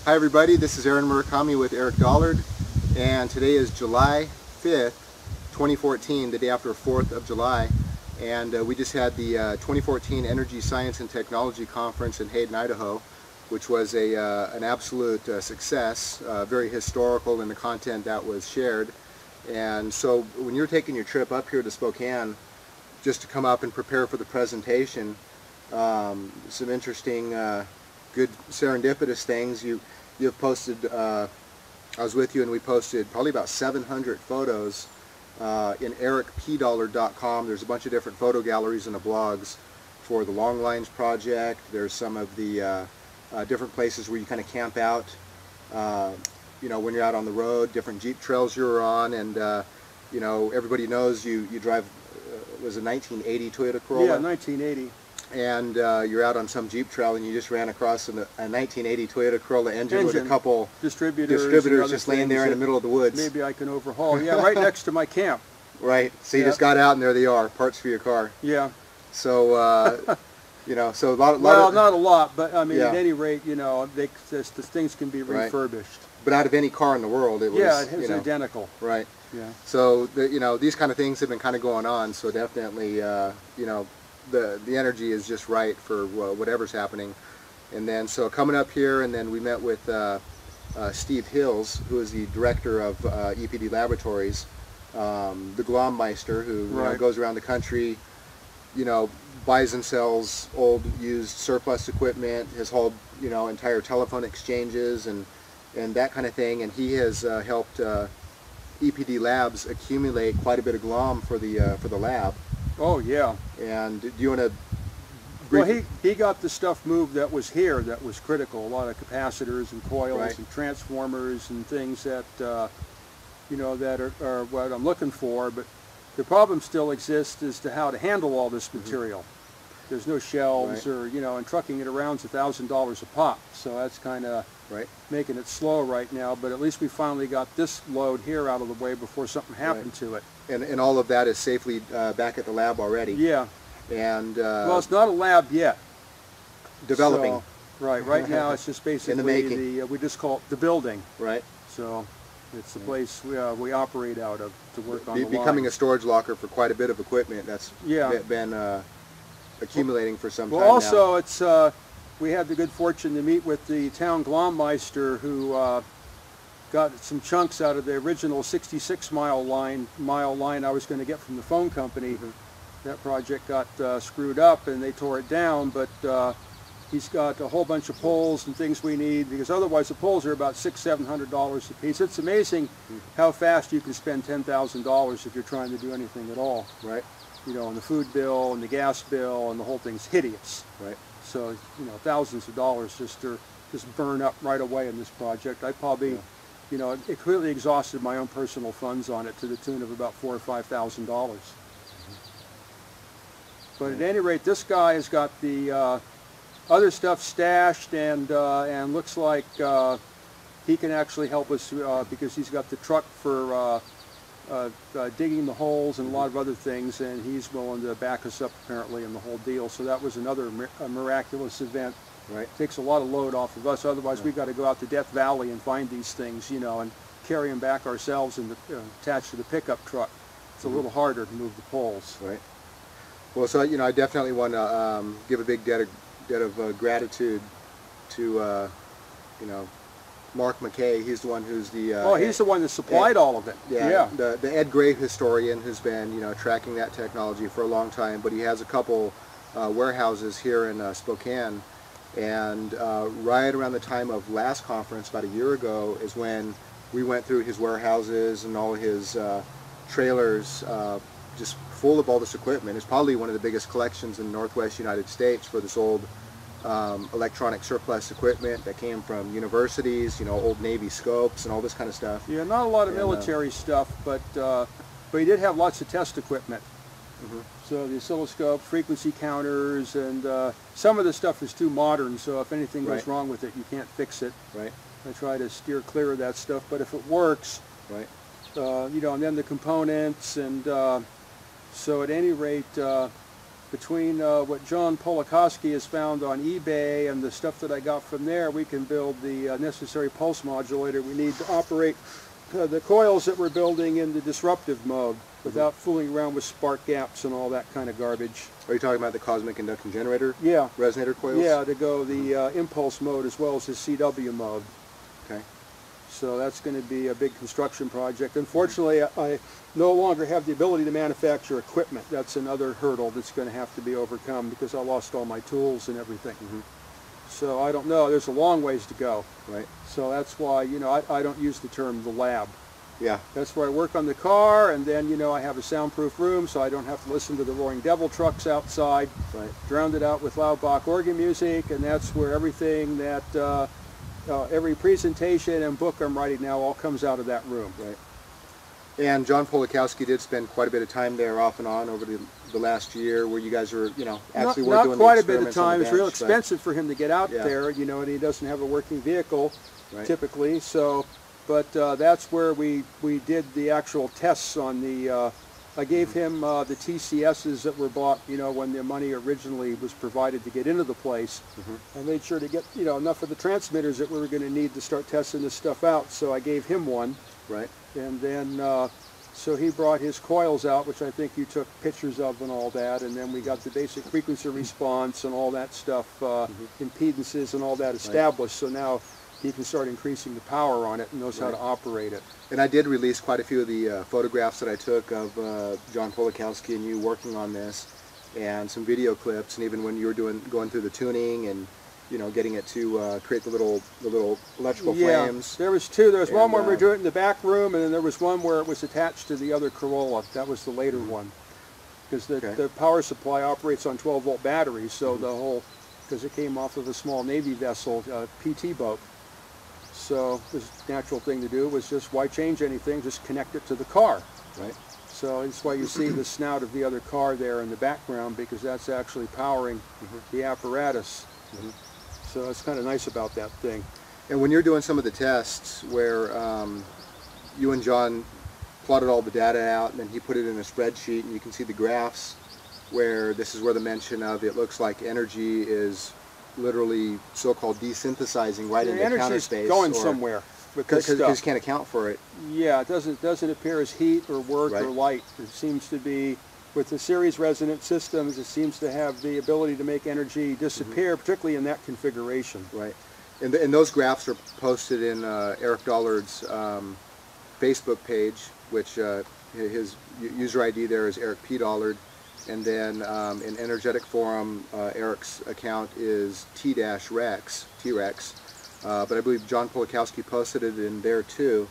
Hi everybody, this is Aaron Murakami with Eric Dollard, and today is July 5th, 2014, the day after 4th of July, and we just had the 2014 Energy Science and Technology Conference in Hayden, Idaho, which was an absolute success, very historical in the content that was shared. And so when you're taking your trip up here to Spokane just to come up and prepare for the presentation, some interesting good serendipitous things. You've posted, I was with you and we posted probably about 700 photos in ericpdollard.com. There's a bunch of different photo galleries and the blogs for the Long Lines project. There's some of the different places where you kind of camp out, you know, when you're out on the road, different Jeep trails you're on, and you know, everybody knows you drive, was a 1980 Toyota Corolla? Yeah, 1980. And you're out on some Jeep trail and you just ran across a 1980 Toyota Corolla engine with a couple distributors just laying there in the middle of the woods. Maybe I can overhaul. Yeah, right next to my camp. Right. So you just got out and there they are, parts for your car. Yeah. So, you know, so a lot well, of, not a lot, but I mean, yeah. At any rate, you know, the things can be refurbished. Right. But out of any car in the world, it was, yeah, it was you know, identical. Right. Yeah. So, you know, these kind of things have been kind of going on, so definitely, you know, the energy is just right for whatever's happening. And then so coming up here, and then we met with Steve Hills, who is the director of EPD Laboratories, the Glommeister, who you know, goes around the country, you know, buys and sells old used surplus equipment, has hauled, you know, entire telephone exchanges and that kind of thing, and he has helped EPD Labs accumulate quite a bit of glom for the lab. Oh yeah. And do you want to? Well, he got the stuff moved that was here that was critical. A lot of capacitors and coils and transformers and things that you know, that are what I'm looking for. But the problem still exists as to how to handle all this material. There's no shelves, or you know, and trucking it around is $1,000 a pop. So that's kind of making it slow right now. But at least we finally got this load here out of the way before something happened to it. And all of that is safely back at the lab already. Yeah. And well, it's not a lab yet. Developing. So, right now it's just basically in the making. We just call it the building. Right. So it's the place we operate out of to work on the becoming lines. a storage locker for quite a bit of equipment that's been accumulating for some time now. Well, also it's we had the good fortune to meet with the town Glommeister, who got some chunks out of the original 66-mile line I was going to get from the phone company. That project got screwed up and they tore it down, but he's got a whole bunch of poles and things we need, because otherwise the poles are about $600–700 a piece. It's amazing how fast you can spend $10,000 if you're trying to do anything at all. Right. You know, and the food bill and the gas bill and the whole thing's hideous. Right. So, you know, thousands of dollars just burn up right away in this project. I probably, you know, it clearly exhausted my own personal funds on it to the tune of about $4,000 or $5,000. But at any rate, this guy has got the other stuff stashed, and looks like he can actually help us because he's got the truck for digging the holes and a lot of other things, and he's willing to back us up apparently in the whole deal. So that was another miraculous event. Right. Takes a lot of load off of us. Otherwise, we've got to go out to Death Valley and find these things, you know, and carry them back ourselves and attached to the pickup truck. It's a little harder to move the poles. Right. Well, so you know, I definitely want to give a big debt of gratitude to you know, Mark McKay. He's the one who's the he's the one that supplied all of it. Yeah. The Ed Gray historian who's been, you know, tracking that technology for a long time. But he has a couple warehouses here in Spokane, and right around the time of last conference, about a year ago, is when we went through his warehouses and all his trailers, just full of all this equipment. It's probably one of the biggest collections in the Northwest United States for this old electronic surplus equipment that came from universities, you know, old Navy scopes and all this kind of stuff. Yeah, not a lot of military stuff, but he did have lots of test equipment. So the oscilloscope, frequency counters, and some of the stuff is too modern, so if anything goes wrong with it, you can't fix it. Right. I try to steer clear of that stuff, but if it works, you know, and then the components, and so at any rate, between what John Polakowski has found on eBay and the stuff that I got from there, we can build the necessary pulse modulator we need to operate the coils that we're building in the disruptive mode without fooling around with spark gaps and all that kind of garbage. Are you talking about the cosmic induction generator? Yeah. Resonator coils? Yeah, to go the impulse mode as well as the CW mode. Okay. So that's going to be a big construction project. Unfortunately, I no longer have the ability to manufacture equipment. That's another hurdle that's going to have to be overcome because I lost all my tools and everything. So I don't know. There's a long ways to go. Right. So that's why, you know, I don't use the term the lab. Yeah. That's where I work on the car, and then, you know, I have a soundproof room so I don't have to listen to the Roaring Devil trucks outside. Right. Drowned it out with loud Bach organ music, and that's where everything that, every presentation and book I'm writing now all comes out of that room. Right. And John Polakowski did spend quite a bit of time there off and on over the last year where you guys were, you know, actually not doing quite the a bit of experiments on time. the It's real bench, expensive for him to get out Yeah. there, you know, and he doesn't have a working vehicle Right. typically. So, but that's where we did the actual tests on the. I gave him the TCSs that were bought, you know, when the money originally was provided to get into the place. I made sure to get, you know, enough of the transmitters that we were going to need to start testing this stuff out. So I gave him one. Right. And then, so he brought his coils out, which I think you took pictures of and all that, and then we got the basic frequency response and all that stuff, impedances and all that established. So now he can start increasing the power on it and knows how to operate it. And I did release quite a few of the photographs that I took of John Polakowski and you working on this, and some video clips, and even when you were going through the tuning and, you know, getting it to create the little electrical flames. There was two. There was one where we were doing it in the back room, and then there was one where it was attached to the other Corolla. That was the later one, because the power supply operates on 12-volt batteries. So the whole, because it came off of a small Navy vessel, PT boat. So the natural thing to do was just, why change anything? Just connect it to the car. Right. So that's why you see the snout of the other car there in the background, because that's actually powering the apparatus. So it's kind of nice about that thing. And when you're doing some of the tests where you and John plotted all the data out and then he put it in a spreadsheet and you can see the graphs where this is where the mention of it looks like energy is literally so-called desynthesizing right into counter energy's space. Going somewhere with this Because you stuff. just can't account for it. Yeah, it doesn't appear as heat or work or light. It seems to be, with the series resonant systems, it seems to have the ability to make energy disappear, particularly in that configuration. Right. And those graphs are posted in Eric Dollard's Facebook page, which his user ID there is Eric P. Dollard. And then in Energetic Forum, Eric's account is T-Rex. But I believe John Polakowski posted it in there too.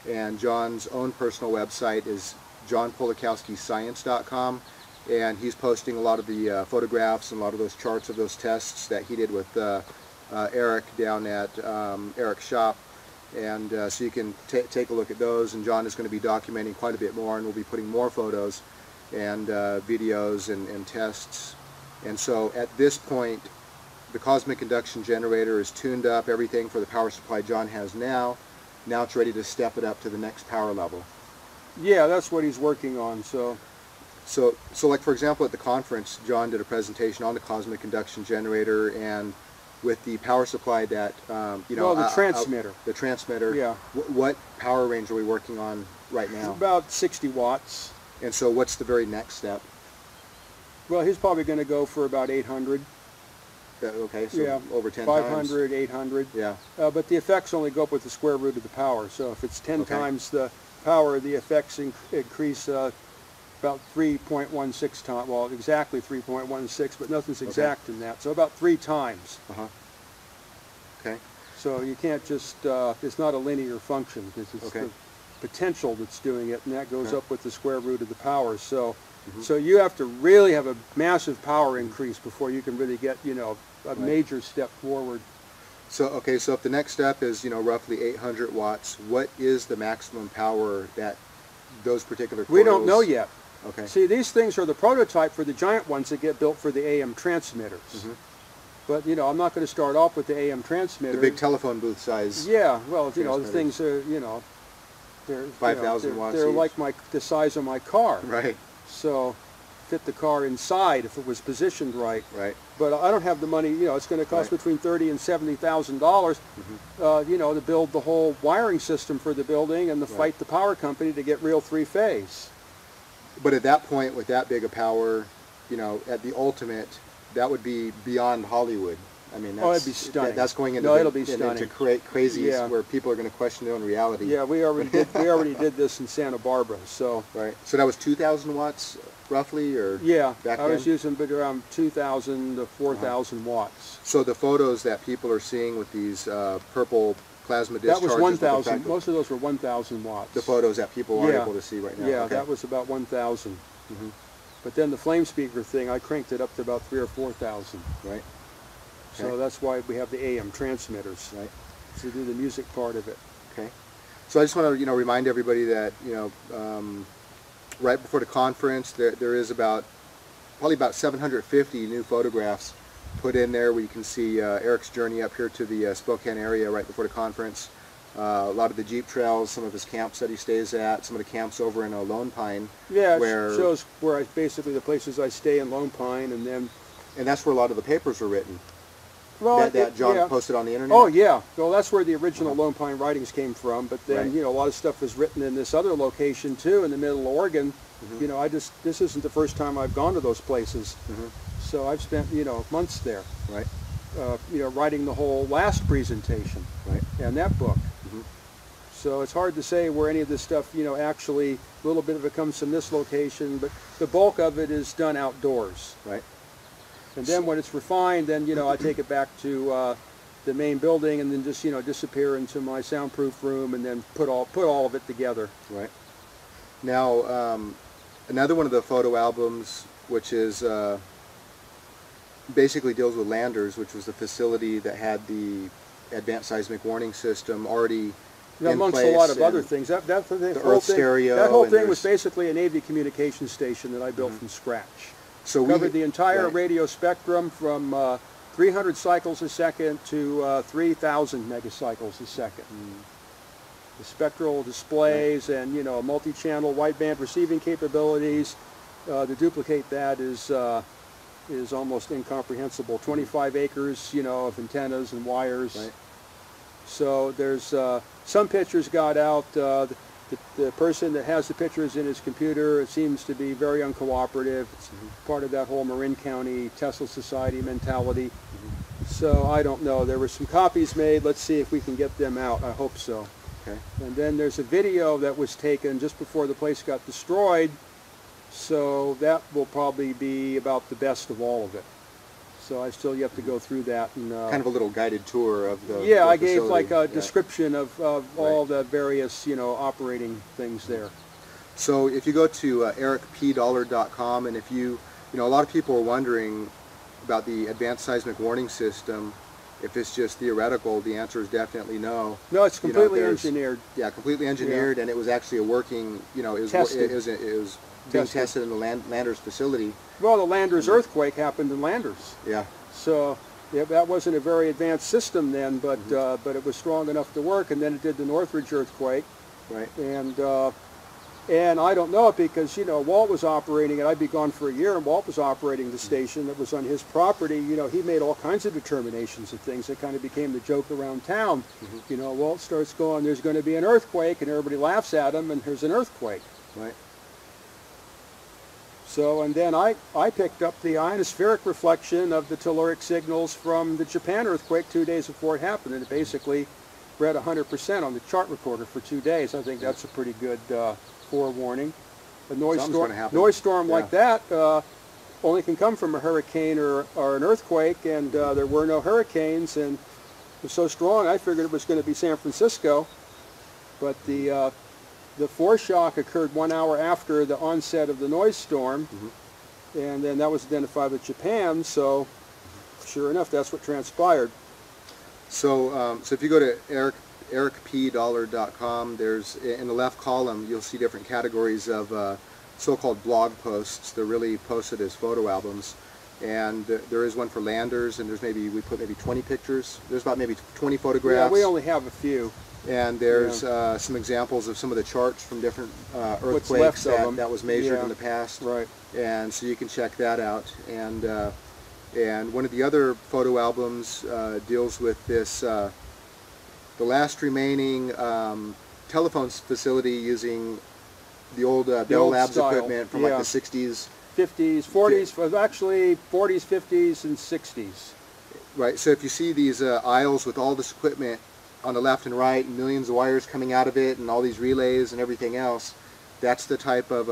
And John's own personal website is johnpolakowskiscience.com, and he's posting a lot of the photographs and a lot of those charts of those tests that he did with Eric down at Eric's shop. And so you can take a look at those, and John is going to be documenting quite a bit more, and we'll be putting more photos and videos and tests. And so at this point, the cosmic induction generator is tuned up, everything for the power supply John has now. Now it's ready to step it up to the next power level. Yeah, that's what he's working on. So like for example at the conference, John did a presentation on the cosmic induction generator, and with the power supply that, you know... Well, the transmitter. The transmitter. Yeah. What power range are we working on right now? About 60 watts. And so what's the very next step? Well, he's probably going to go for about 800. Okay, so over 10 500, times. 800. Yeah. But the effects only go up with the square root of the power. So if it's 10 times the power, the effects increase about 3.16 times. Well, exactly 3.16, but nothing's exact in that. So about 3 times. Okay. So you can't just, it's not a linear function. It's the potential that's doing it, and that goes up with the square root of the power. So, so you have to really have a massive power increase before you can really get, you know, a major step forward. So, so if the next step is, you know, roughly 800 watts, what is the maximum power that those particular coils... We don't know yet. Okay. See, these things are the prototype for the giant ones that get built for the AM transmitters. But, you know, I'm not going to start off with the AM transmitter. The big telephone booth size. Yeah, well, you know, the things are, you know, they're 5,000 watts they're each. like the size of my car. Right. So fit the car inside if it was positioned right. Right. But I don't have the money. You know, it's going to cost between $30,000 and $70,000. You know, to build the whole wiring system for the building and to fight the power company to get real three-phase. But at that point, with that big a power, you know, at the ultimate, that would be beyond Hollywood. I mean, that's, it'd be stunning. That's going into it'll be stunning. Into crazies where people are going to question their own reality. Yeah, we already did. We already did this in Santa Barbara. So right. So that was 2,000 watts, roughly, or back I was using around 2,000 to 4,000 watts. So the photos that people are seeing with these purple plasma discharges. That was 1,000. Most of those were 1,000 watts. The photos that people are able to see right now. Yeah, that was about 1,000. But then the flame speaker thing, I cranked it up to about 3,000 or 4,000. Right. So that's why we have the AM transmitters, to do the music part of it. Okay. So I just want to, remind everybody that, right before the conference, there is probably about 750 new photographs put in there where you can see Eric's journey up here to the Spokane area right before the conference. A lot of the Jeep trails, some of his camps that he stays at, some of the camps over in Lone Pine. Yeah, it shows where basically the places I stay in Lone Pine, and that's where a lot of the papers were written. Well, that John posted on the internet? Oh, yeah. Well, that's where the original Lone Pine writings came from. But then, a lot of stuff was written in this other location, too, in the middle of Oregon. This isn't the first time I've gone to those places. So I've spent, months there. Right. Writing the whole last presentation. Right. And that book. So it's hard to say where any of this stuff, actually, a little bit of it comes from this location, but the bulk of it is done outdoors. Right. And then when it's refined, then, I take it back to the main building and then just, disappear into my soundproof room and then put all of it together. Right. Now, another one of the photo albums, which is basically deals with Landers, which was the facility that had the advanced seismic warning system already amongst a lot of other things. That whole thing was basically a Navy communications station that I built from scratch. So we covered the entire radio spectrum from 300 cycles a second to 3,000 megacycles a second. The spectral displays and multi-channel wideband receiving capabilities. To duplicate that is almost incomprehensible. 25 acres, of antennas and wires. Right. So there's some pictures got out. The person that has the pictures in his computer, it seems to be very uncooperative. It's part of that whole Marin County Tesla Society mentality. So I don't know. There were some copies made. Let's see if we can get them out. I hope so. Okay. And then there's a video that was taken just before the place got destroyed. So that will probably be about the best of all of it. So I still have to go through that and kind of a little guided tour of the I gave like a description of all the various operating things there. So if you go to ericpdollar.com, and if a lot of people are wondering about the advanced seismic warning system, if it's just theoretical, the answer is definitely no. No, it's completely engineered. Yeah, completely engineered, and it was actually a working. It was being tested in the Landers facility. Well, the Landers earthquake happened in Landers. Yeah. So that wasn't a very advanced system then, but it was strong enough to work. And then it did the Northridge earthquake. Right. And I don't know it because Walt was operating it. I'd be gone for a year, and Walt was operating the station that was on his property. He made all kinds of determinations of things that kind of became the joke around town. Walt starts going, "There's going to be an earthquake," and everybody laughs at him, and there's an earthquake. Right. So, and then I picked up the ionospheric reflection of the telluric signals from the Japan earthquake 2 days before it happened, and it basically read 100% on the chart recorder for 2 days. I think that's a pretty good forewarning. A noise storm like that only can come from a hurricane or an earthquake, and there were no hurricanes, and it was so strong I figured it was going to be San Francisco, but the foreshock occurred 1 hour after the onset of the noise storm, and then that was identified with Japan, so sure enough, that's what transpired. So, so if you go to ericpdollar.com, there's, in the left column, you'll see different categories of so-called blog posts. They're really posted as photo albums. And there is one for Landers, and there's we put maybe 20 pictures. There's about maybe 20 photographs. Yeah, we only have a few. And there's some examples of some of the charts from different What's earthquakes left of them. that was measured in the past. Right. And so you can check that out. And one of the other photo albums deals with this, the last remaining telephone facility using the old Bell Labs style. equipment from like the 60s. 50s, 40s, actually 40s, 50s, and 60s. Right, so if you see these aisles with all this equipment on the left and right, and millions of wires coming out of it, and all these relays and everything else, that's the type of,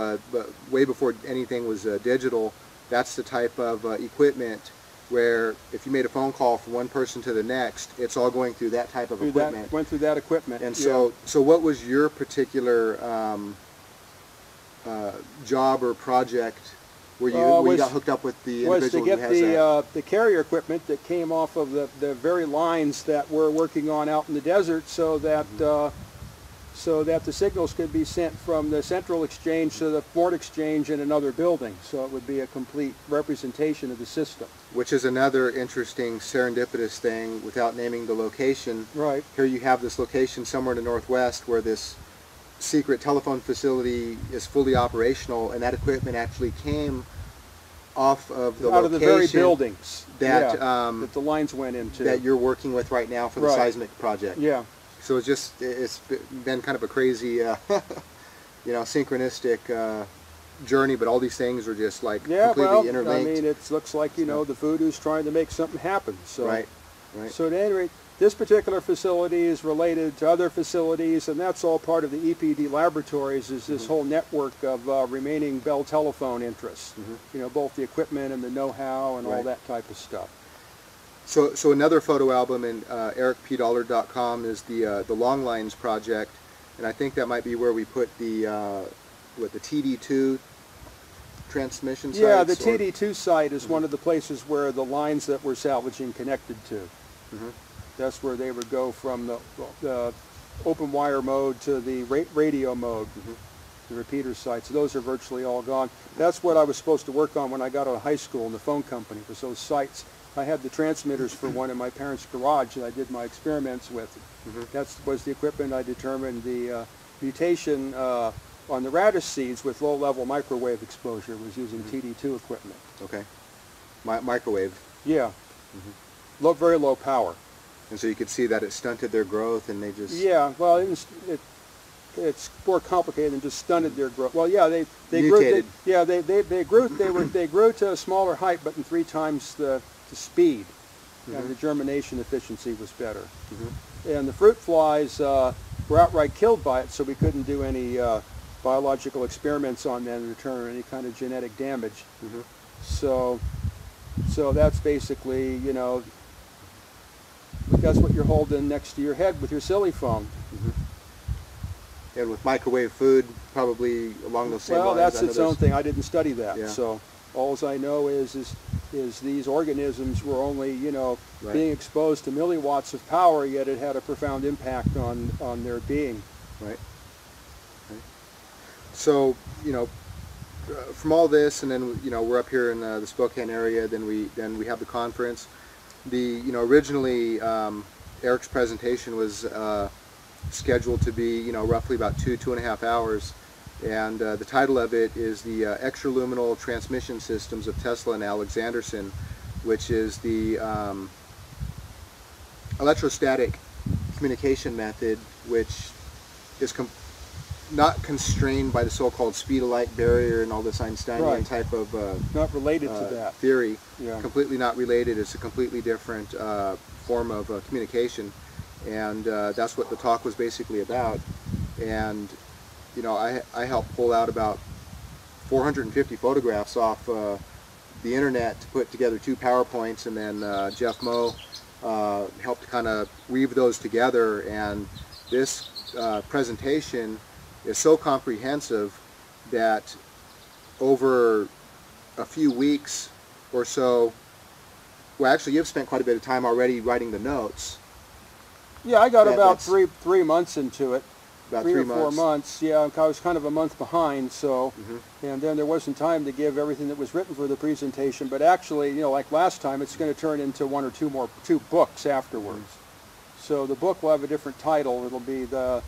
way before anything was digital, that's the type of equipment where if you made a phone call from one person to the next, it's all going through that type of equipment. Went through that equipment. And so, so what was your particular job or project where you got hooked up with the individual who has that? Was to get the carrier equipment that came off of the very lines that we're working on out in the desert, so that so that the signals could be sent from the central exchange to the port exchange in another building. So it would be a complete representation of the system. Which is another interesting serendipitous thing without naming the location. Right. Here you have this location somewhere in the Northwest where this secret telephone facility is fully operational, and that equipment actually came off of the out location of the very buildings that, that the lines went into. that you're working with right now for the seismic project. Yeah. So it's been kind of a crazy, you know, synchronistic journey, but all these things are just like completely interlinked. I mean, it looks like, you know, the voodoo's trying to make something happen. So, right. So at any rate, this particular facility is related to other facilities, and that's all part of the EPD laboratories, is this whole network of remaining Bell telephone interests. You know, both the equipment and the know-how and all that type of stuff. So another photo album in ericpdollard.com is the Long Lines project, and I think that might be where we put the the TD2 transmission sites. Yeah, the TD2 site is one of the places where the lines that we're salvaging connected to. That's where they would go from the open wire mode to the radio mode, the repeater sites. Those are virtually all gone. That's what I was supposed to work on when I got out of high school in the phone company, was those sites. I had the transmitters for one in my parents' garage that I did my experiments with. That was the equipment I determined the mutation on the radish seeds with low-level microwave exposure was using TD2 equipment. Okay. Microwave. Yeah. Very low power. And so you could see that it stunted their growth, and they just... Yeah, well, it's more complicated than just stunted their growth. Well, yeah, they mutated. Grew. They grew to a smaller height, but in 3 times the speed, and the germination efficiency was better. And the fruit flies were outright killed by it, so we couldn't do any biological experiments on them to determine any kind of genetic damage. So that's basically, you know, that's what you're holding next to your head with your silly phone. And with microwave food, probably along those same lines. Well, that's its own thing. I didn't study that. Yeah. So all I know is these organisms were only, you know, being exposed to milliwatts of power, yet it had a profound impact on their being. Right. So, you know, from all this, and then, you know, we're up here in the Spokane area, then we have the conference. You know, originally Eric's presentation was scheduled to be, you know, roughly about 2.5 hours, and the title of it is the Extraluminal Transmission Systems of Tesla and Alexanderson, which is the electrostatic communication method, which is not constrained by the so-called speed of light barrier and all this Einsteinian type of not related to that theory. Yeah. Completely not related. It's a completely different form of communication, and that's what the talk was basically about. And you know, I helped pull out about 450 photographs off the internet to put together 2 PowerPoints, and then Jeff Moe helped kind of weave those together, and this presentation is so comprehensive that over a few weeks or so, well, actually you've spent quite a bit of time already writing the notes. Yeah, I got about three months into it. About 3 3 or 4 months. months. Yeah, I was kind of a month behind, so, and then there wasn't time to give everything that was written for the presentation, but actually, you know, like last time, it's going to turn into 1 or 2 books afterwards. So the book will have a different title. It'll be I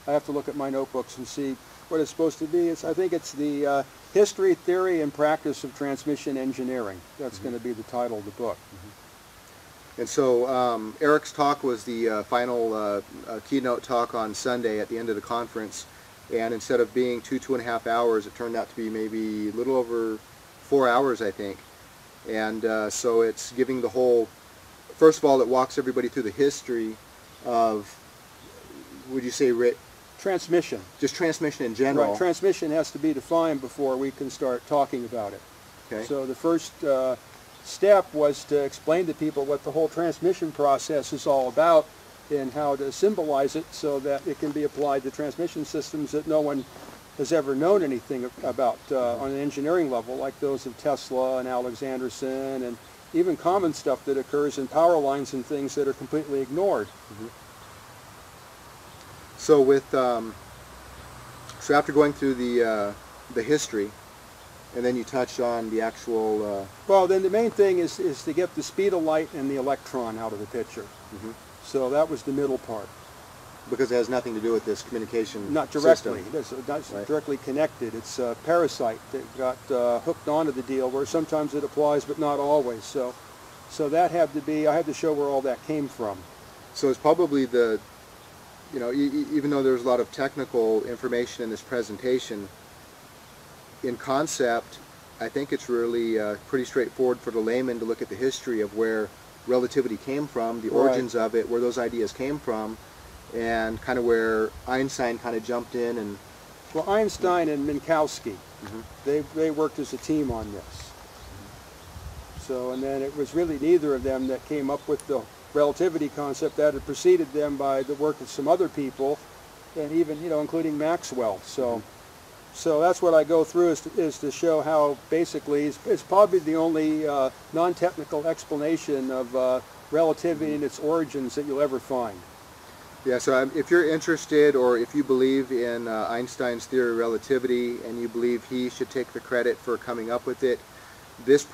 have to look at my notebooks and see what it's supposed to be. I think it's the History, Theory, and Practice of Transmission Engineering. That's going to be the title of the book. And so Eric's talk was the final keynote talk on Sunday at the end of the conference. And instead of being 2.5 hours, it turned out to be maybe a little over 4 hours, I think. And so it's giving the whole, first of all, it walks everybody through the history of, would you say, Transmission. Just transmission in general. Right. Transmission has to be defined before we can start talking about it. Okay. So the first step was to explain to people what the whole transmission process is all about and how to symbolize it so that it can be applied to transmission systems that no one has ever known anything about on an engineering level, like those of Tesla and Alexanderson, and even common stuff that occurs in power lines and things that are completely ignored. Mm-hmm. So with so after going through the history, and then you touched on the actual. Well, then the main thing is to get the speed of light and the electron out of the picture. Mm-hmm. So that was the middle part. Because it has nothing to do with this communication Not directly. system. It's not Right. directly connected. It's a parasite that got hooked onto the deal, where sometimes it applies, but not always. So that had to be. I had to show where all that came from. So it's probably the, you know, even though there's a lot of technical information in this presentation, in concept, I think it's really pretty straightforward for the layman to look at the history of where relativity came from, the origins of it, where those ideas came from, and kind of where Einstein kind of jumped in and... Well, Einstein and Minkowski, Mm-hmm. they worked as a team on this. So, and then it was really neither of them that came up with the relativity concept. That had preceded them by the work of some other people, and even, you know, including Maxwell. So, so that's what I go through is to show how basically it's probably the only non-technical explanation of relativity and its origins that you'll ever find. Yeah, so if you're interested, or if you believe in Einstein's theory of relativity and you believe he should take the credit for coming up with it, this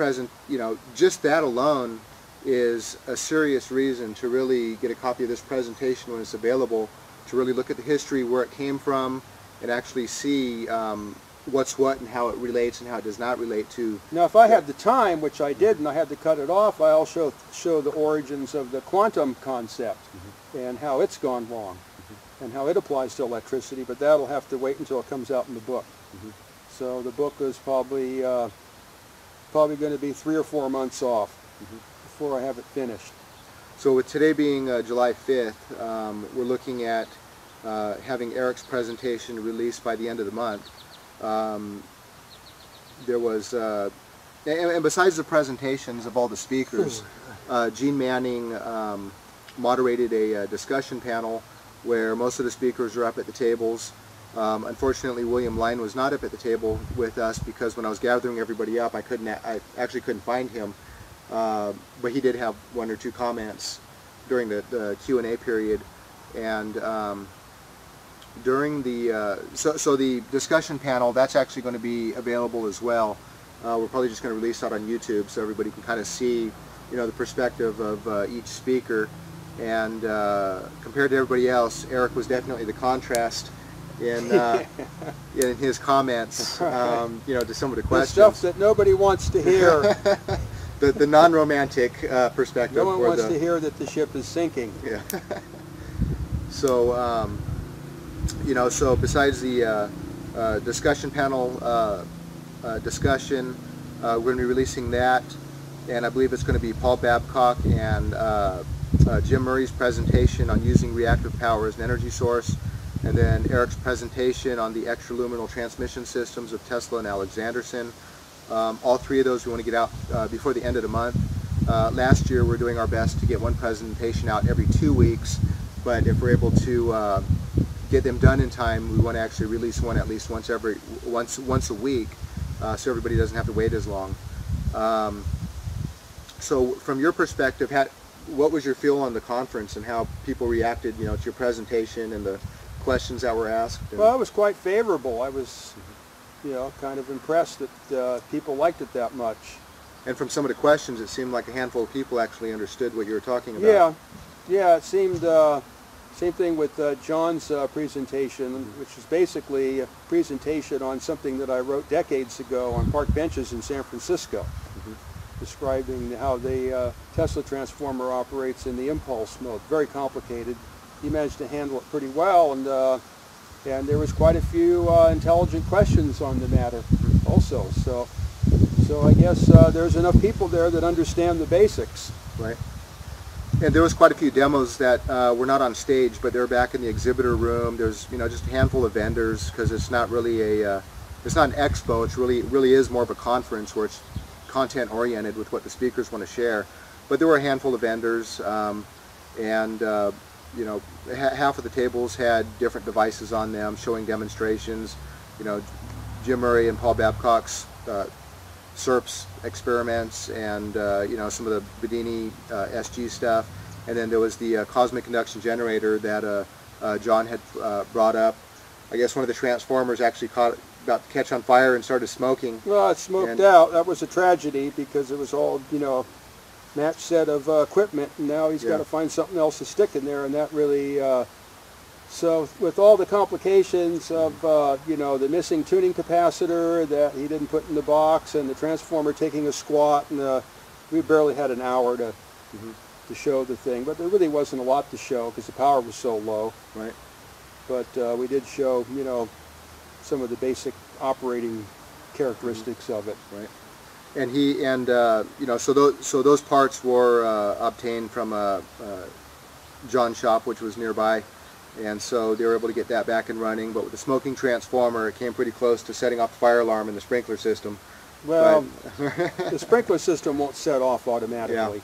you know, just that alone is a serious reason to really get a copy of this presentation when it's available, to really look at the history, where it came from, and actually see what's what and how it relates and how it does not relate to. Now, if I had the time, which I did, and I had to cut it off, I'll show the origins of the quantum concept and how it's gone wrong and how it applies to electricity, but that'll have to wait until it comes out in the book. So the book is probably going to be 3 or 4 months off before I have it finished. So with today being July 5th, we're looking at having Eric's presentation released by the end of the month. There was, and besides the presentations of all the speakers, Gene Manning moderated a discussion panel where most of the speakers were up at the tables. Unfortunately, William Line was not up at the table with us because when I was gathering everybody up, I actually couldn't find him. But he did have 1 or 2 comments during the Q&A period, and during the so the discussion panel, that's actually going to be available as well. We're probably just going to release that on YouTube so everybody can kind of see, you know, the perspective of each speaker. And compared to everybody else, Eric was definitely the contrast in his comments, you know, to some of the questions. The stuff that nobody wants to hear. the non-romantic perspective. No one wants to hear that the ship is sinking. Yeah. So, you know, so besides the discussion panel discussion, we're going to be releasing that, and I believe it's going to be Paul Babcock and Jim Murray's presentation on using reactive power as an energy source, and then Eric's presentation on the extraluminal transmission systems of Tesla and Alexanderson. All 3 of those we want to get out before the end of the month. Last year we were doing our best to get 1 presentation out every 2 weeks, but if we're able to get them done in time, we want to actually release one at least once a week, so everybody doesn't have to wait as long. So from your perspective, what was your feel on the conference and how people reacted, you know, to your presentation and the questions that were asked? Well, it was quite favorable. I was, you know, kind of impressed that people liked it that much. And from some of the questions, it seemed like a handful of people actually understood what you were talking about. Yeah, Yeah, it seemed same thing with John's presentation, which is basically a presentation on something that I wrote decades ago on park benches in San Francisco, describing how the Tesla transformer operates in the impulse mode. Very complicated. He managed to handle it pretty well, and there was quite a few intelligent questions on the matter also. So I guess there's enough people there that understand the basics. Right. And there was quite a few demos that were not on stage, but they're back in the exhibitor room. There's just a handful of vendors, because it's not really it's not an expo. It's really is more of a conference where it's content oriented with what the speakers want to share. But there were a handful of vendors, and half of the tables had different devices on them showing demonstrations. Jim Murray and Paul Babcock's SERPs experiments, and some of the Bedini SG stuff, and then there was the cosmic induction generator that John had brought up. I guess one of the transformers actually about to catch on fire and started smoking. Well, it smoked out. That was a tragedy, because it was all match set of equipment, and now he's got to find something else to stick in there, and that really so with all the complications of the missing tuning capacitor that he didn't put in the box, and the transformer taking a squat, and we barely had an hour to show the thing. But there really wasn't a lot to show because the power was so low. Right. But we did show some of the basic operating characteristics of it. Right. And so those parts were obtained from John's shop, which was nearby. And so they were able to get that back and running. But with the smoking transformer, it came pretty close to setting off the fire alarm in the sprinkler system. Well, the sprinkler system won't set off automatically.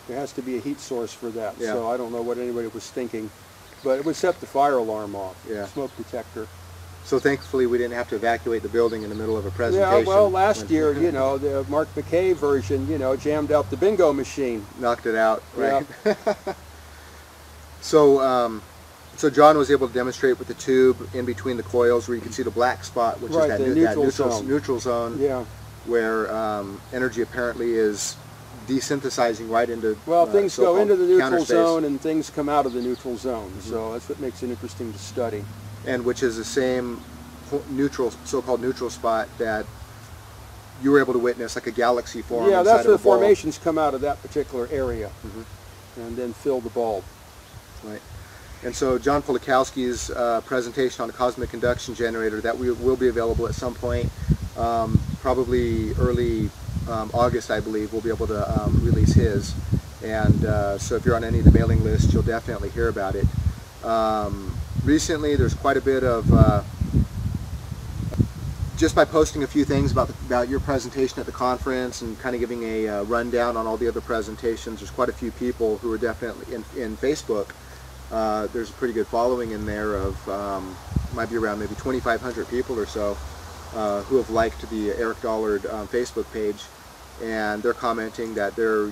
There has to be a heat source for that. So I don't know what anybody was thinking. But it would set the fire alarm off, smoke detector. So thankfully we didn't have to evacuate the building in the middle of a presentation. Yeah, well, last year, the Mark McKay version, jammed out the bingo machine. Knocked it out, right? Yeah. So John was able to demonstrate with the tube in between the coils where you can see the black spot, which is that neutral zone, where energy apparently is desynthesizing right into things go into the neutral zone and things come out of the neutral zone. So that's what makes it interesting to study. And which is the same so-called neutral spot that you were able to witness, like a galaxy form. Yeah, that's where the formations come out of that particular area, and then fill the bulb. Right. And so John Polakowski's presentation on the cosmic induction generator, that will be available at some point, probably early August, I believe. We'll be able to release his, and so if you're on any of the mailing lists, you'll definitely hear about it. Recently, there's quite a bit of just by posting a few things about your presentation at the conference and kind of giving a rundown on all the other presentations. There's quite a few people who are definitely in Facebook. There's a pretty good following in there of might be around maybe 2,500 people or so who have liked the Eric Dollard Facebook page, and they're commenting that they're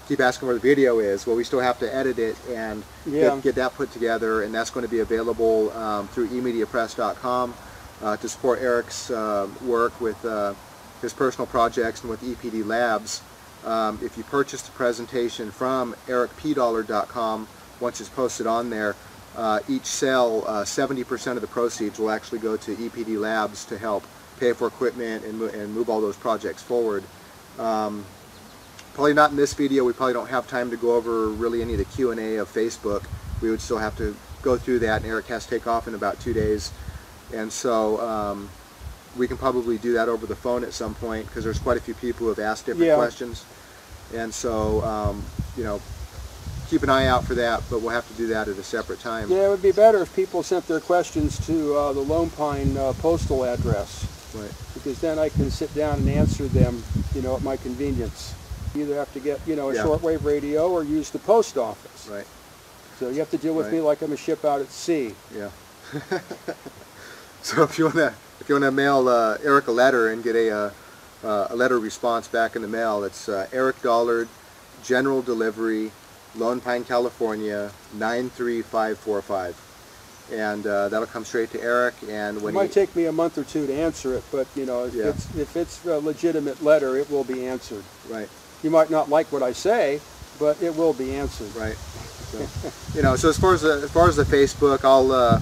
keep asking where the video is. Well, we still have to edit it and get that put together, and that's going to be available through emediapress.com to support Eric's work with his personal projects and with EPD Labs. If you purchase the presentation from ericpdollard.com, once it's posted on there, each sale, 70% of the proceeds will actually go to EPD Labs to help pay for equipment and move all those projects forward. Probably not in this video. We probably don't have time to go over really any of the Q&A of Facebook. We would still have to go through that, and Eric has to take off in about 2 days. And so we can probably do that over the phone at some point, because there's quite a few people who have asked different questions. And so, keep an eye out for that, but we'll have to do that at a separate time. Yeah, it would be better if people sent their questions to the Lone Pine postal address. Right. Because then I can sit down and answer them, at my convenience. You either have to get, a shortwave radio or use the post office. Right. So you have to deal with me like I'm a ship out at sea. Yeah. So if you wanna mail Eric a letter and get a letter response back in the mail, it's Eric Dollard, General Delivery, Lone Pine, California 93545. And that'll come straight to Eric. And when it might take me a month or two to answer it, but if it's a legitimate letter, it will be answered. Right. You might not like what I say, but it will be answered. Right. So, so as far as the Facebook, I'll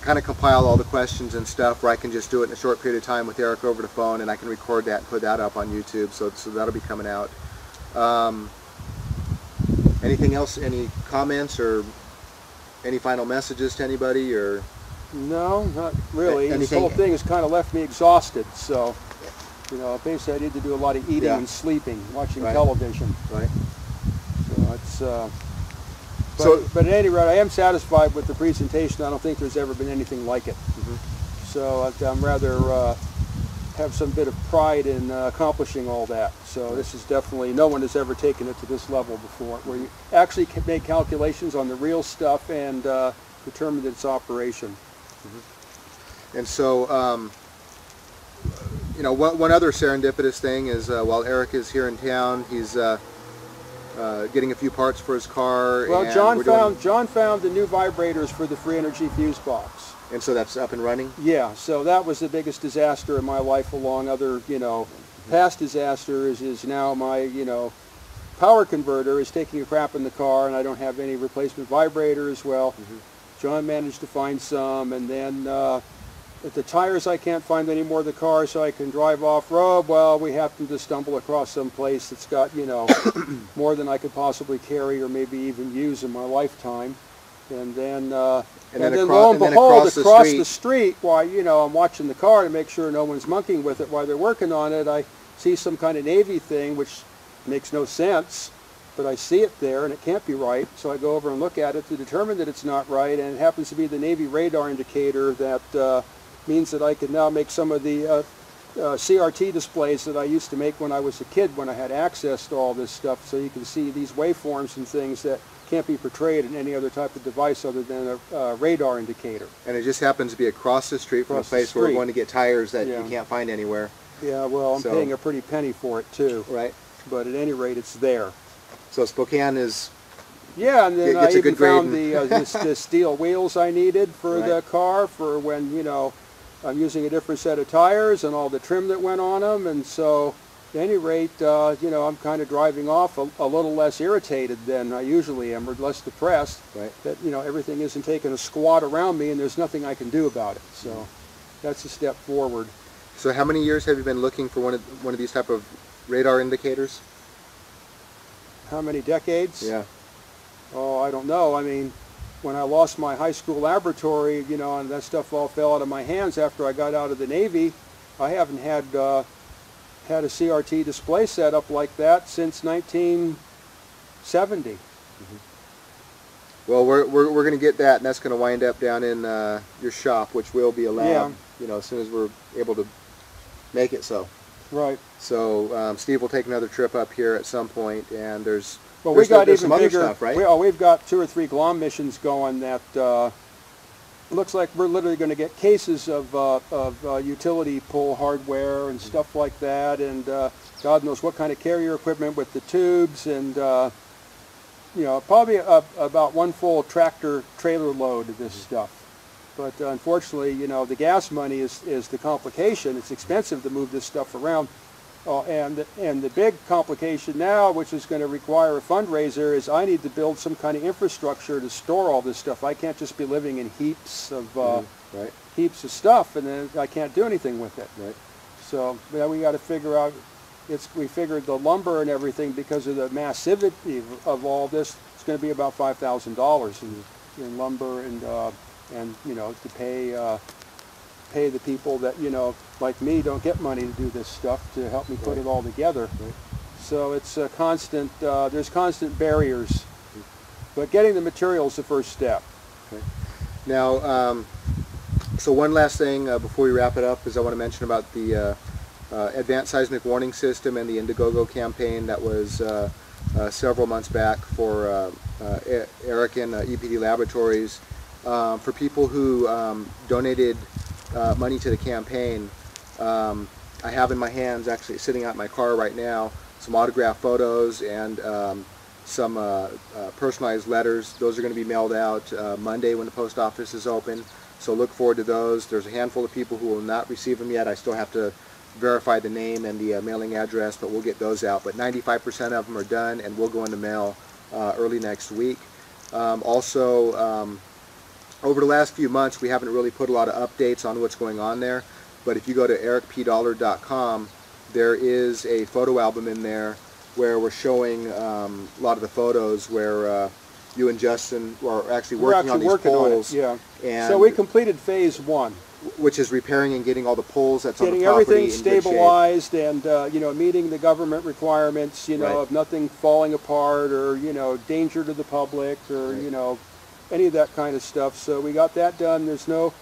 kind of compile all the questions and stuff where I can just do it in a short period of time with Eric over the phone, and I can record that and put that up on YouTube. So that'll be coming out. Anything else? Any comments or any final messages to anybody, or? No, not really. Anything? This whole thing has kind of left me exhausted. So, basically I need to do a lot of eating and sleeping, watching television. Right. So it's. But at any rate, I am satisfied with the presentation. I don't think there's ever been anything like it. So I'm rather have some bit of pride in accomplishing all that. So this is definitely, no one has ever taken it to this level before, where you actually can make calculations on the real stuff and determine its operation. And so, one other serendipitous thing is while Eric is here in town, he's getting a few parts for his car. Well, and John found the new vibrators for the free energy fuse box. And so that's up and running? Yeah, so that was the biggest disaster in my life, along other, past disasters. Is now my, power converter is taking a crap in the car, and I don't have any replacement vibrators. Well, John managed to find some, and then at the tires I can't find any more of the car, so I can drive off-road. Well, we happened to stumble across some place that's got, more than I could possibly carry or maybe even use in my lifetime. And then lo and behold, across the street, while I'm watching the car to make sure no one's monkeying with it while they're working on it, I see some kind of Navy thing, which makes no sense, but I see it there and it can't be right. So I go over and look at it to determine that it's not right, and it happens to be the Navy radar indicator that means that I can now make some of the CRT displays that I used to make when I was a kid, when I had access to all this stuff. So you can see these waveforms and things that can't be portrayed in any other type of device other than a radar indicator. And it just happens to be across the street from a place where we're going to get tires that you can't find anywhere. Yeah, well, I'm paying a pretty penny for it too. Right. But at any rate, it's there. So Spokane is... Yeah, and then I even found the steel wheels I needed for the car for when, I'm using a different set of tires and all the trim that went on them. And so, at any rate, I'm kind of driving off a little less irritated than I usually am, or less depressed. Right. That, everything isn't taking a squat around me and there's nothing I can do about it. So, that's a step forward. So how many years have you been looking for one of these type of radar indicators? How many decades? Yeah. Oh, I don't know. I mean, when I lost my high school laboratory, and that stuff all fell out of my hands after I got out of the Navy, I haven't had a CRT display set up like that since 1970. Well, we're going to get that, and that's going to wind up down in your shop, which will be allowed, as soon as we're able to make it so. Right. So Steve will take another trip up here at some point, and there's we got even some bigger other stuff, right? We've got 2 or 3 GLOM missions going that looks like we're literally going to get cases of utility pole hardware and stuff like that, and God knows what kind of carrier equipment with the tubes, and probably about 1 full tractor trailer load of this stuff. But unfortunately, the gas money is the complication. It's expensive to move this stuff around. And the big complication now, which is going to require a fundraiser, is I need to build some kind of infrastructure to store all this stuff. I can't just be living in heaps of stuff, and then I can't do anything with it. Right. So we got to figure out. We figured the lumber and everything, because of the massivity of all this, it's going to be about $5,000 in lumber and to pay the people that, like me, don't get money to do this stuff, to help me put it all together. Right. So it's a constant, there's constant barriers, but getting the material is the first step. Okay. Now, so one last thing before we wrap it up is I want to mention about the Advanced Seismic Warning System and the Indiegogo campaign that was several months back for Eric and EPD Laboratories. For people who donated money to the campaign, I have in my hands, actually sitting out in my car right now, some autographed photos and some personalized letters. Those are going to be mailed out Monday when the post office is open, so look forward to those. There's a handful of people who will not receive them yet. I still have to verify the name and the mailing address, but we'll get those out. But 95% of them are done, and will go in the mail early next week. Also, over the last few months, we haven't really put a lot of updates on what's going on there, but if you go to ericpdollard.com, there is a photo album in there where we're showing a lot of the photos where you and Justin are actually working on these poles. Yeah. And so we completed phase 1, which is repairing and getting all the poles that's on the getting property everything in good shape. stabilized and you know, meeting the government requirements, you know, Right. of nothing falling apart or, you know, danger to the public or, Right. you know, any of that kind of stuff. So we got that done. There's no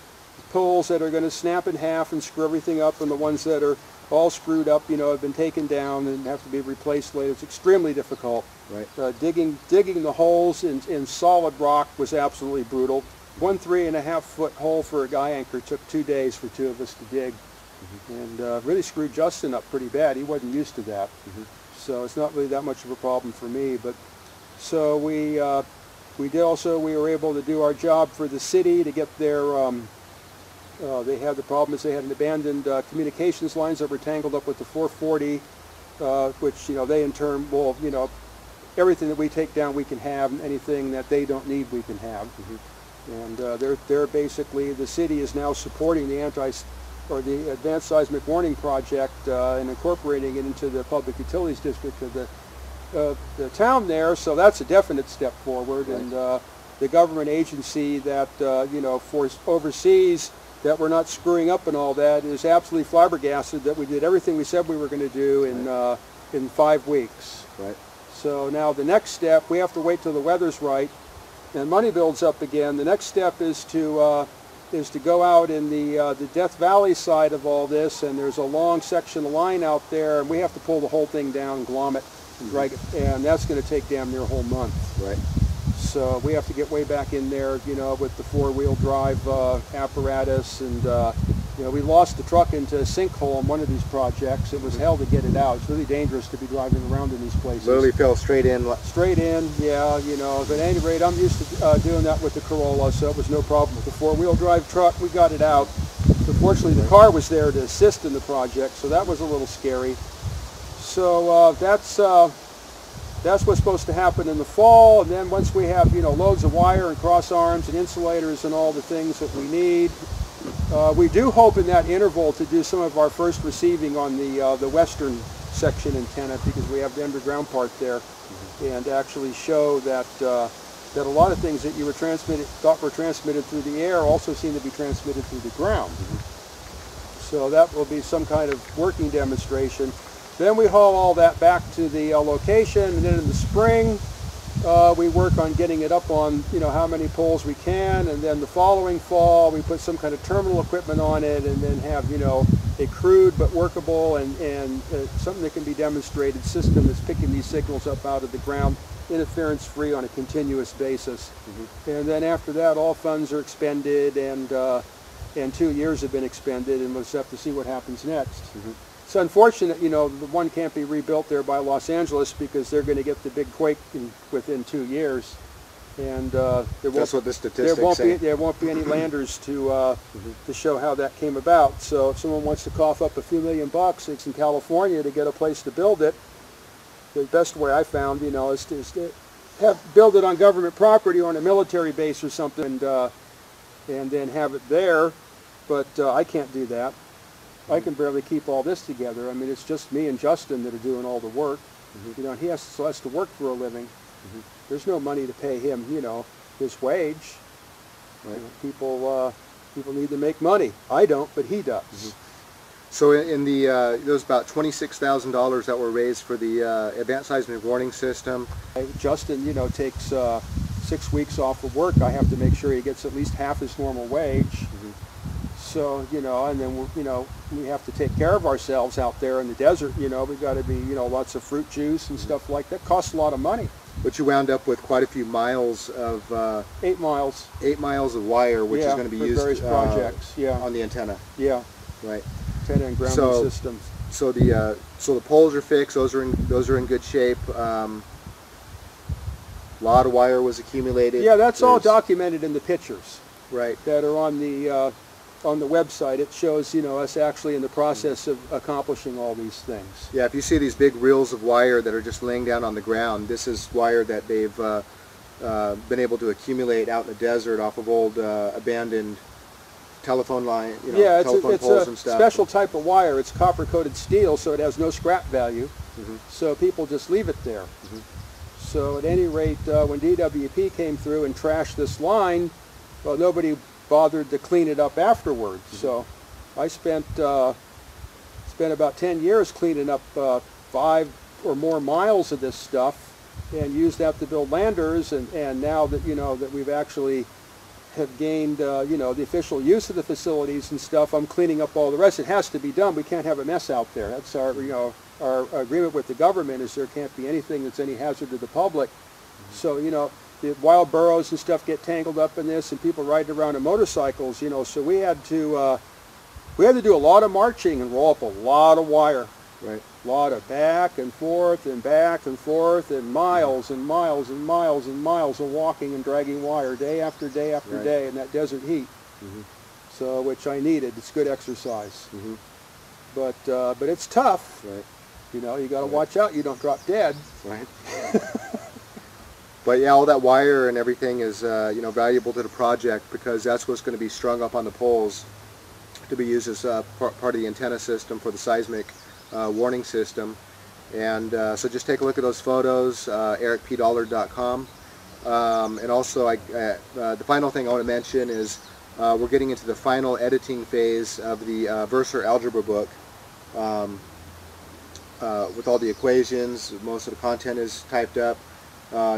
poles that are going to snap in half and screw everything up, and the ones that are all screwed up, you know, have been taken down and have to be replaced later. It's extremely difficult. Right. Digging the holes in solid rock was absolutely brutal. 1 3.5-foot hole for a guy anchor took 2 days for 2 of us to dig, and really screwed Justin up pretty bad. He wasn't used to that, so it's not really that much of a problem for me. But so we were able to do our job for the city to get their. They had the problem is they had an abandoned communications lines that were tangled up with the 440, which, you know, they in turn will, you know, everything that we take down we can have, and anything that they don't need we can have. And they're basically, the city is now supporting the the Advanced Seismic Warning Project and incorporating it into the Public Utilities District of the town there. So that's a definite step forward. Right. And the government agency that you know, oversees that we're not screwing up and all that is absolutely flabbergasted that we did everything we said we were going to do in 5 weeks. Right. So now the next step, we have to wait till the weather's right and money builds up again. The next step is to go out in the Death Valley side of all this, and there's a long section of line out there, and we have to pull the whole thing down, glom it, and drag it, and that's going to take damn near a whole month. Right. So we have to get way back in there, you know, with the 4-wheel drive apparatus, and you know, we lost the truck into a sinkhole on one of these projects. It was hell to get it out. It's really dangerous to be driving around in these places. Literally fell straight in. Straight in, yeah, you know. But at any rate, I'm used to doing that with the Corolla, so it was no problem with the 4-wheel drive truck. We got it out. But fortunately, the car was there to assist in the project, so that was a little scary. So that's what's supposed to happen in the fall, and then once we have, you know, loads of wire and cross arms and insulators and all the things that we need, we do hope in that interval to do some of our first receiving on the western section antenna, because we have the underground part there, and actually show that that a lot of things that you were thought were transmitted through the air also seem to be transmitted through the ground. So that will be some kind of working demonstration. Then we haul all that back to the location, and then in the spring we work on getting it up on, you know, how many poles we can, and then the following fall we put some kind of terminal equipment on it, and then have, you know, a crude but workable and something that can be demonstrated system that's picking these signals up out of the ground, interference free on a continuous basis. And then after that, all funds are expended, and 2 years have been expended, and we'll just have to see what happens next. It's unfortunate, you know, the one can't be rebuilt there by Los Angeles because they're going to get the big quake within 2 years, and that's what the statistics say. There won't be any landers to show how that came about. So if someone wants to cough up a few $1,000,000, it's in California, to get a place to build it, the best way I found, you know, is to build it on government property or on a military base or something, and then have it there. But I can't do that. I can barely keep all this together. I mean, it's just me and Justin that are doing all the work. You know, he has to work for a living. There's no money to pay him, you know, his wage. Right. You know, people need to make money. I don't, but he does. So in the there was about $26,000 that were raised for the Advanced Seismic Warning System. Justin, you know, takes 6 weeks off of work. I have to make sure he gets at least half his normal wage. So, you know, and then, you know, we have to take care of ourselves out there in the desert. You know, we've got to be, you know, lots of fruit juice and stuff like that. Costs a lot of money. But you wound up with quite a few miles of 8 miles. 8 miles of wire, which is going to be used various projects. On the antenna. Yeah. Right. Antenna and grounding systems. So the poles are fixed. Those are in good shape. A lot of wire was accumulated. Yeah, that's all documented in the pictures. Right. That are on the website. It shows, you know, us actually in the process of accomplishing all these things. Yeah, if you see these big reels of wire that are just laying down on the ground, this is wire that they've been able to accumulate out in the desert off of old abandoned telephone line, Yeah, telephone it's poles a and stuff. special type of wire. It's copper-coated steel, so it has no scrap value. Mm-hmm. So people just leave it there. Mm-hmm. So at any rate, when DWP came through and trashed this line, well, nobody bothered to clean it up afterwards. Mm-hmm. So I spent about 10 years cleaning up 5 or more miles of this stuff, and used that to build landers. And now that that we've actually have gained the official use of the facilities and stuff, I'm cleaning up all the rest. It has to be done. We can't have a mess out there. That's our our agreement with the government, is there can't be anything that's any hazard to the public. Mm-hmm. So the wild burros and stuff get tangled up in this, and people riding around on motorcycles. So we had to do a lot of marching and roll up a lot of wire. Right. A lot of back and forth and back and forth, and miles and miles and miles and miles of walking and dragging wire day after day after right. day in that desert heat. Mm-hmm. So which I needed. It's good exercise. Mm-hmm. But it's tough. Right. You got to watch out you don't drop dead. Right. But yeah, all that wire and everything is valuable to the project, because that's what's going to be strung up on the poles to be used as part of the antenna system for the seismic warning system. And so just take a look at those photos, ericpdollard.com. And also the final thing I want to mention is we're getting into the final editing phase of the Versor algebra book. With all the equations, most of the content is typed up.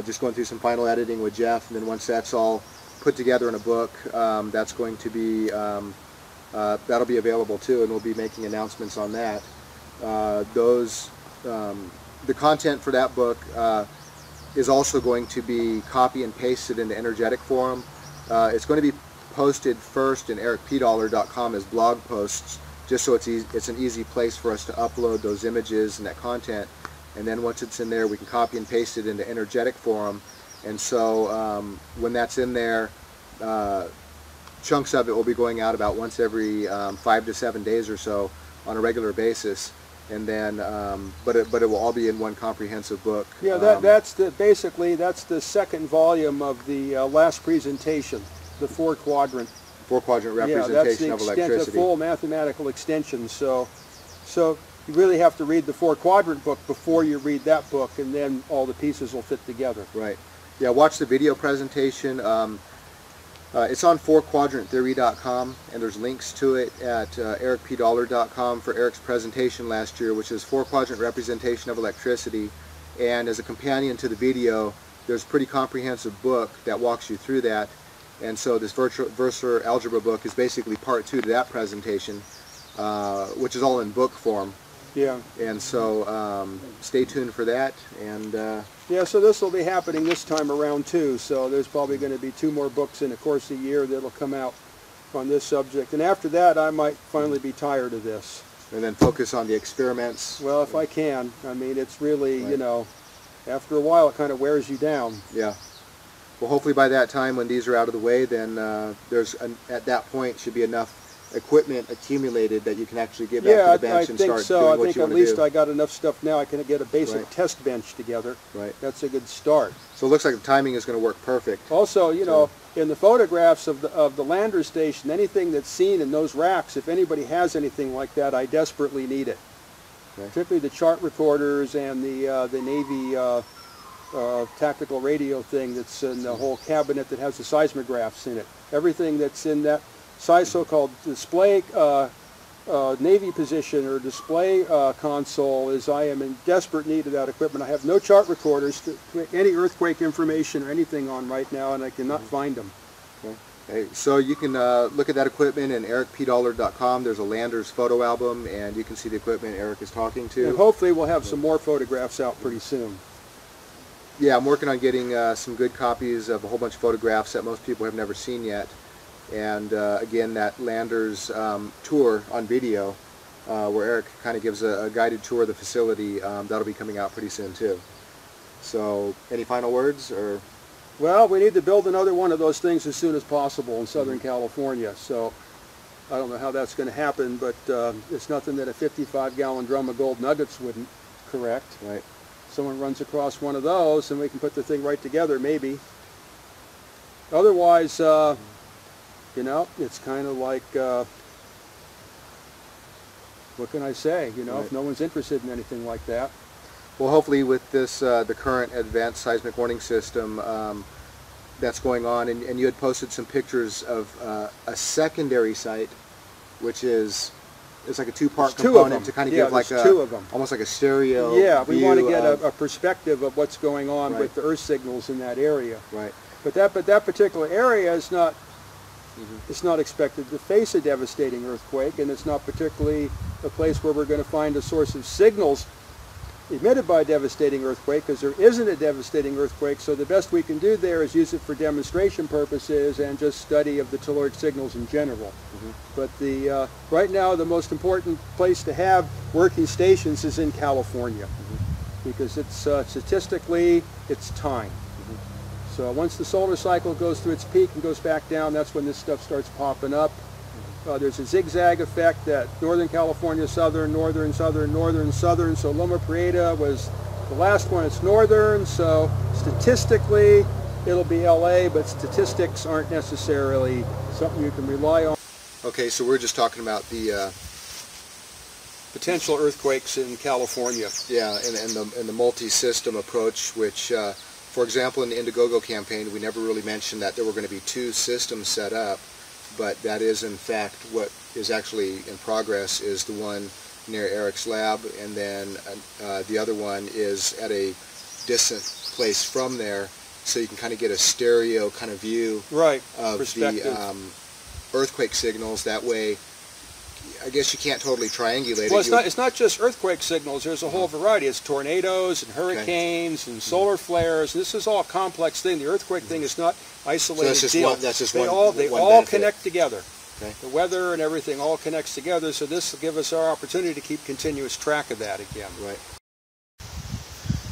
Just going through some final editing with Jeff, and then once that's all put together in a book, that's going to be that'll be available too, and we'll be making announcements on that. The content for that book is also going to be copy and pasted into Energetic Forum. It's going to be posted first in ericpdollard.com as blog posts, just so it's an easy place for us to upload those images and that content. And then once it's in there, we can copy and paste it into Energetic Forum. And so when that's in there, chunks of it will be going out about once every 5 to 7 days or so on a regular basis. And then, but it will all be in one comprehensive book. Yeah, that's basically the second volume of the last presentation, the four-quadrant. Four-quadrant representation of electricity. Yeah, that's the full mathematical extension. So you really have to read the four-quadrant book before you read that book, and then all the pieces will fit together. Right. Yeah, watch the video presentation. It's on fourquadranttheory.com, and there's links to it at ericpdollard.com for Eric's presentation last year, which is four-quadrant representation of electricity. And as a companion to the video, there's a pretty comprehensive book that walks you through that. And so this Versor algebra book is basically part 2 to that presentation, which is all in book form. Yeah. And so stay tuned for that. And yeah, so this will be happening this time around too. So there's probably going to be 2 more books in the course of the year that'll come out on this subject. And after that, I might finally be tired of this. And then focus on the experiments. Well, if I can. I mean, it's really, right. After a while, it kind of wears you down. Yeah. Well, hopefully by that time, when these are out of the way, then at that point should be enough equipment accumulated that you can actually get back to the bench and start doing what you want to do. I think at least I got enough stuff now. I can get a basic test bench together. Right. That's a good start. So it looks like the timing is going to work perfect. Also, in the photographs of the lander station, anything that's seen in those racks, if anybody has anything like that, I desperately need it. Okay. Particularly the chart recorders and the Navy tactical radio thing that's in the whole cabinet that has the seismographs in it. Everything that's in that so-called display Navy position or display console I am in desperate need of that equipment. I have no chart recorders to make any earthquake information or anything on right now, and I cannot find them. Okay. So you can look at that equipment in ericpdollard.com. There's a Landers photo album, and you can see the equipment Eric is talking to. And hopefully we'll have some more photographs out pretty soon. Yeah, I'm working on getting some good copies of a whole bunch of photographs that most people have never seen yet. And again, that Landers tour on video, where Eric kind of gives a guided tour of the facility, that'll be coming out pretty soon too. So, any final words? Or? Well, we need to build another one of those things as soon as possible in Southern California. So, I don't know how that's going to happen, but it's nothing that a 55-gallon drum of gold nuggets wouldn't correct. Right. Someone runs across one of those, and we can put the thing right together, maybe. Otherwise, you know, it's kind of like, what can I say? You know, Right. if no one's interested in anything like that. Well, hopefully with this, the current advanced seismic warning system that's going on, and you had posted some pictures of a secondary site, which is, it's like a two-part There's two of component them. to kind of Yeah, give like there's two of them. almost like a stereo Yeah, we want to view get of, a perspective of what's going on Right. with the earth signals in that area. right. But that particular area is not, it's not expected to face a devastating earthquake, and it's not particularly a place where we're going to find a source of signals emitted by a devastating earthquake, because there isn't a devastating earthquake. So the best we can do there is use it for demonstration purposes and just study of the telluric signals in general. But the right now the most important place to have working stations is in California, because it's statistically it's time. So once the solar cycle goes through its peak and goes back down, that's when this stuff starts popping up. There's a zigzag effect that Northern California, southern, northern, southern, northern, southern. So Loma Prieta was the last one. It's northern. So statistically, it'll be LA, but statistics aren't necessarily something you can rely on. Okay, so we're just talking about the Potential earthquakes in California. yeah, and the multi-system approach, which, for example, in the Indiegogo campaign, we never really mentioned that there were going to be two systems set up. But that is in fact what is actually in progress, is the one near Eric's lab, and then the other one is at a distant place from there, so you can kind of get a stereo kind of view Right. of Perspective. the earthquake signals. That way, I guess you can't totally triangulate Well, it. it's not just earthquake signals. There's a whole variety. It's tornadoes and hurricanes and solar flares. This is all a complex thing. The earthquake thing is not isolated that's just deal. one- that's just they one- all one benefit. connect together. Okay. The weather and everything all connects together. So this will give us our opportunity to keep continuous track of that again. Right.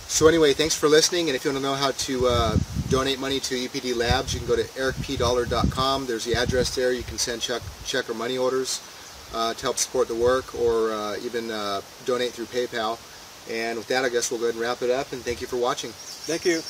So anyway, thanks for listening, and if you want to know how to donate money to EPD Labs, you can go to ericpdollar.com. There's the address there. You can send check or money orders to help support the work, or even donate through PayPal. And with that, I guess we'll go ahead and wrap it up, and thank you for watching. Thank you.